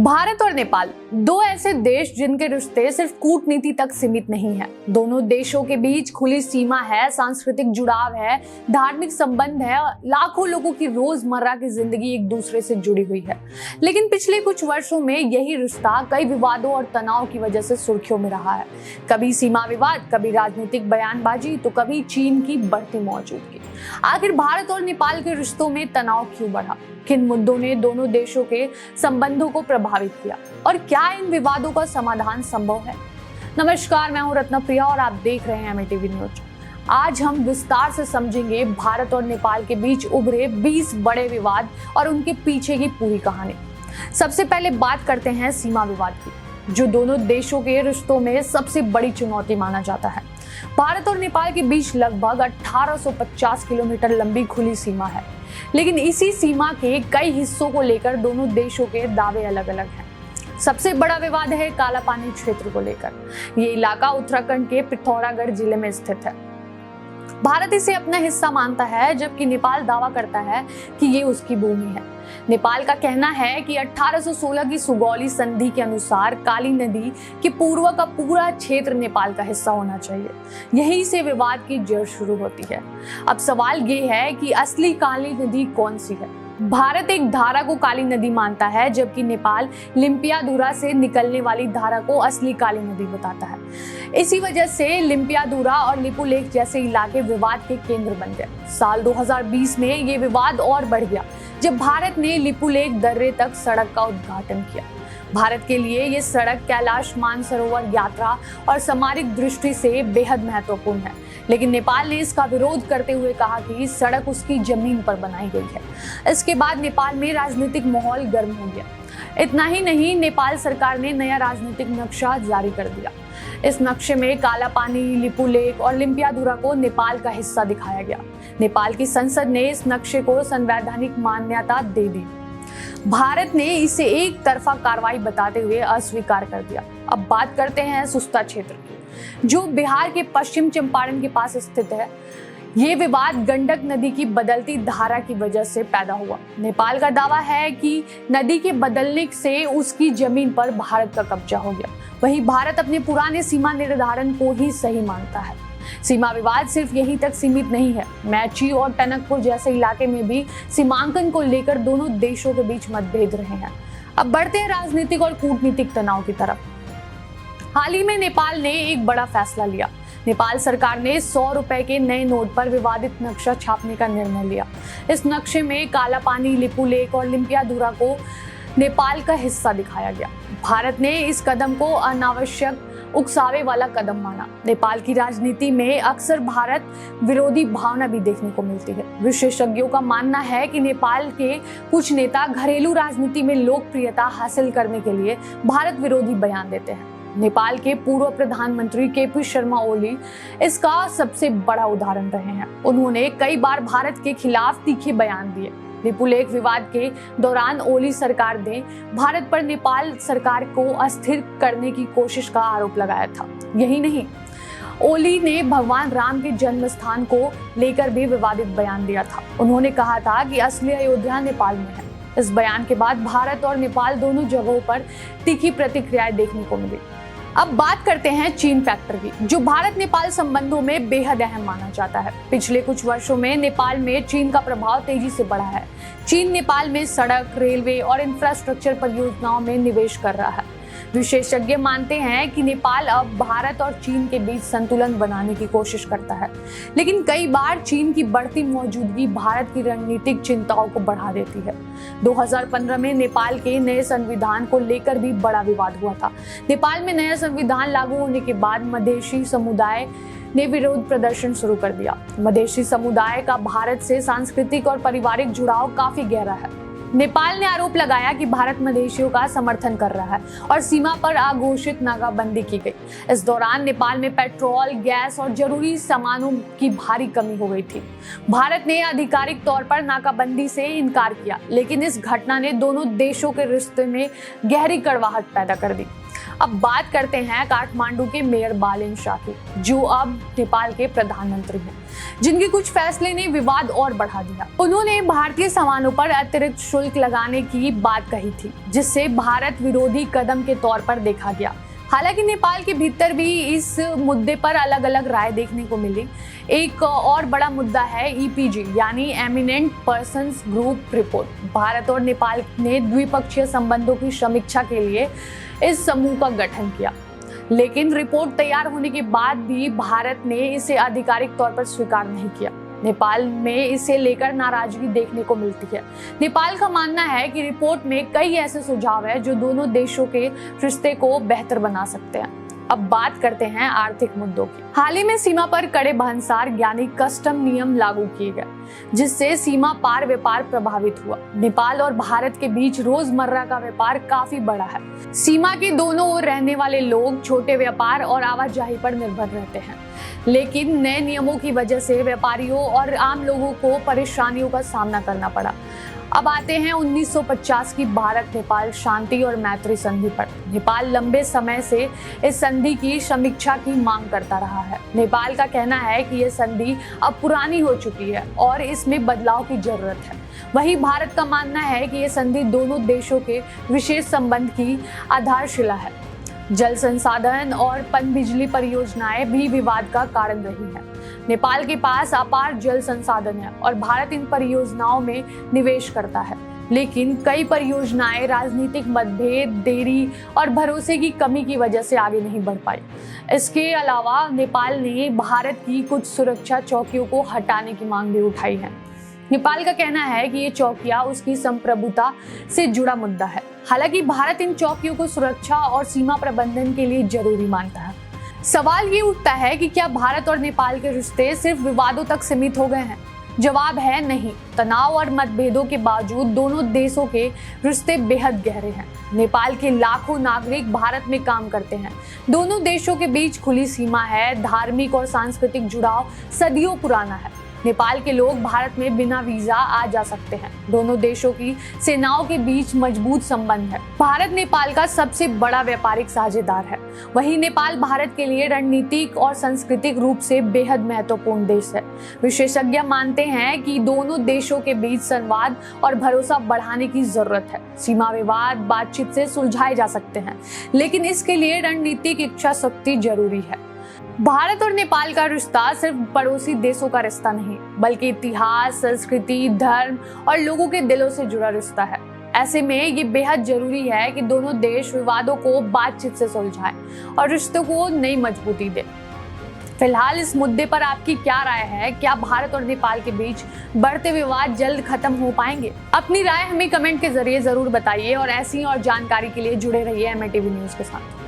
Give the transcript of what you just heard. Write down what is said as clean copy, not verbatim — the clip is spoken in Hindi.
भारत और नेपाल दो ऐसे देश जिनके रिश्ते सिर्फ कूटनीति तक सीमित नहीं है। दोनों देशों के बीच खुली सीमा है, सांस्कृतिक जुड़ाव है, धार्मिक संबंध है, लाखों लोगों की रोजमर्रा की जिंदगी एक दूसरे से जुड़ी हुई है। लेकिन पिछले कुछ वर्षों में यही रिश्ता कई विवादों और तनाव की वजह से सुर्खियों में रहा है। कभी सीमा विवाद, कभी राजनीतिक बयानबाजी, तो कभी चीन की बढ़ती मौजूदगी। आखिर भारत और नेपाल के रिश्तों में तनाव क्यों बढ़ा? किन मुद्दों ने दोनों देशों के संबंधों को प्रभावित किया और क्या इन विवादों का समाधान संभव है? नमस्कार, मैं हूं रत्ना प्रिया और आप देख रहे हैं एमटीवी न्यूज। आज हम विस्तार से समझेंगे भारत और नेपाल के बीच उभरे 20 बड़े विवाद और उनके पीछे की पूरी कहानी। सबसे पहले बात करते हैं सीमा विवाद की, जो दोनों देशों के रिश्तों में सबसे बड़ी चुनौती माना जाता है। भारत और नेपाल के बीच लगभग 1850 किलोमीटर लंबी खुली सीमा है, लेकिन इसी सीमा के कई हिस्सों को लेकर दोनों देशों के दावे अलग अलग हैं। सबसे बड़ा विवाद है काला पानी क्षेत्र को लेकर। ये इलाका उत्तराखंड के पिथौरागढ़ जिले में स्थित है। भारत इसे अपना हिस्सा मानता है, जबकि नेपाल दावा करता है कि ये उसकी भूमि है। नेपाल का कहना है कि 1816 की सुगौली संधि के अनुसार काली नदी के पूर्व का पूरा क्षेत्र नेपाल का हिस्सा होना चाहिए। यहीं से विवाद की जड़ शुरू होती है। अब सवाल ये है कि असली काली नदी कौन सी है? भारत एक धारा को काली नदी मानता है, जबकि नेपाल लिम्पियाधुरा से निकलने वाली धारा को असली काली नदी बताता है। इसी वजह से लिम्पियाधुरा और लिपुलेख जैसे इलाके विवाद के केंद्र बन गए। साल 2020 में ये विवाद और बढ़ गया जब भारत ने लिपुलेख दर्रे तक सड़क का उद्घाटन किया। भारत के लिए ये सड़क कैलाश मानसरोवर यात्रा और सामरिक दृष्टि से बेहद महत्वपूर्ण है, लेकिन नेपाल ने इसका विरोध करते हुए कहा कि सड़क उसकी जमीन पर बनाई गई है। इसके बाद नेपाल में राजनीतिक माहौल गर्म हो गया। इतना ही नहीं, नेपाल सरकार ने नया राजनीतिक नक्शा जारी कर दिया। इस नक्शे में काला पानी, लिपुलेख और लिम्पियाधुरा को नेपाल का हिस्सा दिखाया गया। नेपाल की संसद ने इस नक्शे को संवैधानिक मान्यता दे दी। भारत ने इसे एक तरफा कार्रवाई बताते हुए अस्वीकार कर दिया। अब बात करते हैं सुस्ता क्षेत्र की, जो बिहार के पश्चिम चंपारण के पास स्थित है। ये विवाद गंडक नदी की बदलती धारा की वजह से पैदा हुआ। नेपाल का दावा है कि नदी के बदलने से उसकी जमीन पर भारत का कब्जा हो गया। वहीं भारत अपने पुराने सीमा निर्धारण को ही सही मानता है। सीमा विवाद सिर्फ यहीं तक सीमित नहीं है। मैची और टनकपुर जैसे इलाके में भी सीमांकन को लेकर दोनों देशों के बीच मतभेद रहे हैं। अब बढ़ते हैं राजनीतिक और कूटनीतिक तनाव की तरफ। हाल ही में नेपाल ने एक बड़ा फैसला लिया। नेपाल सरकार ने 100 रुपए के नए नोट पर विवादित नक्शा छापने का निर्णय लिया। इस नक्शे में काला पानी, लिपुलेख और लिम्पियाधुरा को नेपाल का हिस्सा दिखाया गया। भारत ने इस कदम को अनावश्यक उकसावे वाला कदम माना। नेपाल की राजनीति में अक्सर भारत विरोधी भावना भी देखने को मिलती है। विशेषज्ञों का मानना है कि नेपाल के कुछ नेता घरेलू राजनीति में लोकप्रियता हासिल करने के लिए भारत विरोधी बयान देते हैं। नेपाल के पूर्व प्रधानमंत्री केपी शर्मा ओली इसका सबसे बड़ा उदाहरण रहे हैं। उन्होंने कई बार भारत के खिलाफ तीखे बयान दिए। लिपुलेख विवाद के दौरान ओली सरकार ने भारत पर नेपाल सरकार को अस्थिर करने की कोशिश का आरोप लगाया था। यही नहीं, ओली ने भगवान राम के जन्म स्थान को लेकर भी विवादित बयान दिया था। उन्होंने कहा था कि असली अयोध्या नेपाल में है। इस बयान के बाद भारत और नेपाल दोनों जगहों पर तीखी प्रतिक्रियाएं देखने को मिली। अब बात करते हैं चीन फैक्टर की, जो भारत नेपाल संबंधों में बेहद अहम माना जाता है। पिछले कुछ वर्षों में नेपाल में चीन का प्रभाव तेजी से बढ़ा है। चीन नेपाल में सड़क, रेलवे और इंफ्रास्ट्रक्चर परियोजनाओं में निवेश कर रहा है। विशेषज्ञ मानते हैं कि नेपाल अब भारत और चीन के बीच संतुलन बनाने की कोशिश करता है, लेकिन कई बार चीन की बढ़ती मौजूदगी भारत की रणनीतिक चिंताओं को बढ़ा देती है। 2015 में नेपाल के नए संविधान को लेकर भी बड़ा विवाद हुआ था। नेपाल में नया संविधान लागू होने के बाद मधेसी समुदाय ने विरोध प्रदर्शन शुरू कर दिया। मधेसी समुदाय का भारत से सांस्कृतिक और पारिवारिक जुड़ाव काफी गहरा है। नेपाल ने आरोप लगाया कि भारत मधेसियों का समर्थन कर रहा है और सीमा पर अघोषित नाकाबंदी की गई। इस दौरान नेपाल में पेट्रोल, गैस और जरूरी सामानों की भारी कमी हो गई थी। भारत ने आधिकारिक तौर पर नाकाबंदी से इनकार किया, लेकिन इस घटना ने दोनों देशों के रिश्ते में गहरी कड़वाहट पैदा कर दी। अब बात करते हैं काठमांडू के मेयर बालेन शाह की, जो अब नेपाल के प्रधानमंत्री हैं, जिनके कुछ फैसले ने विवाद और बढ़ा दिया। उन्होंने भारतीय सामानों पर अतिरिक्त शुल्क लगाने की बात कही थी, जिससे भारत विरोधी कदम के तौर पर देखा गया। हालांकि नेपाल के भीतर भी इस मुद्दे पर अलग अलग राय देखने को मिली। एक और बड़ा मुद्दा है ईपीजी यानी eminent persons group report. Bharat और नेपाल ने द्विपक्षीय संबंधों की समीक्षा के लिए इस समूह का गठन किया, लेकिन रिपोर्ट तैयार होने के बाद भी भारत ने इसे आधिकारिक तौर पर स्वीकार नहीं किया। नेपाल में इसे लेकर नाराजगी देखने को मिलती है। नेपाल का मानना है कि रिपोर्ट में कई ऐसे सुझाव हैं जो दोनों देशों के रिश्ते को बेहतर बना सकते हैं। अब बात करते हैं आर्थिक मुद्दों की। हाल ही में सीमा पर कड़े बहिष्कार यानी कस्टम नियम लागू किए गए, जिससे सीमा पार व्यापार प्रभावित हुआ। नेपाल और भारत के बीच रोजमर्रा का व्यापार काफी बड़ा है। सीमा के दोनों ओर रहने वाले लोग छोटे व्यापार और आवाजाही पर निर्भर रहते हैं, लेकिन नए नियमों की वजह से व्यापारियों और आम लोगों को परेशानियों का सामना करना पड़ा। अब आते हैं 1950 की भारत नेपाल शांति और मैत्री संधि पर। नेपाल लंबे समय से इस संधि की समीक्षा की मांग करता रहा है। नेपाल का कहना है कि यह संधि अब पुरानी हो चुकी है और इसमें बदलाव की जरूरत है। वहीं भारत का मानना है कि यह संधि दोनों देशों के विशेष संबंध की आधारशिला है। जल संसाधन और पनबिजली परियोजनाएं भी विवाद का कारण रही हैं। नेपाल के पास अपार जल संसाधन है और भारत इन परियोजनाओं में निवेश करता है, लेकिन कई परियोजनाएं राजनीतिक मतभेद, देरी और भरोसे की कमी की वजह से आगे नहीं बढ़ पाई। इसके अलावा नेपाल ने भारत की कुछ सुरक्षा चौकियों को हटाने की मांग भी उठाई है। नेपाल का कहना है कि ये चौकियां उसकी संप्रभुता से जुड़ा मुद्दा है। हालांकि भारत इन चौकियों को सुरक्षा और सीमा प्रबंधन के लिए जरूरी मानता है। सवाल ये उठता है कि क्या भारत और नेपाल के रिश्ते सिर्फ विवादों तक सीमित हो गए हैं? जवाब है नहीं। तनाव और मतभेदों के बावजूद दोनों देशों के रिश्ते बेहद गहरे हैं। नेपाल के लाखों नागरिक भारत में काम करते हैं। दोनों देशों के बीच खुली सीमा है। धार्मिक और सांस्कृतिक जुड़ाव सदियों पुराना है। नेपाल के लोग भारत में बिना वीजा आ जा सकते हैं। दोनों देशों की सेनाओं के बीच मजबूत संबंध है। भारत नेपाल का सबसे बड़ा व्यापारिक साझेदार है। वहीं नेपाल भारत के लिए रणनीतिक और सांस्कृतिक रूप से बेहद महत्वपूर्ण देश है। विशेषज्ञ मानते हैं कि दोनों देशों के बीच संवाद और भरोसा बढ़ाने की जरूरत है। सीमा विवाद बातचीत से सुलझाए जा सकते हैं, लेकिन इसके लिए रणनीतिक इच्छा शक्ति जरूरी है। भारत और नेपाल का रिश्ता सिर्फ पड़ोसी देशों का रिश्ता नहीं, बल्कि इतिहास, संस्कृति, धर्म और लोगों के दिलों से जुड़ा रिश्ता है। ऐसे में ये बेहद जरूरी है कि दोनों देश विवादों को बातचीत से सुलझाएं और रिश्तों को नई मजबूती दें। फिलहाल इस मुद्दे पर आपकी क्या राय है? क्या भारत और नेपाल के बीच बढ़ते विवाद जल्द खत्म हो पाएंगे? अपनी राय हमें कमेंट के जरिए जरूर बताइए और ऐसी और जानकारी के लिए जुड़े रहिए MATV न्यूज के साथ।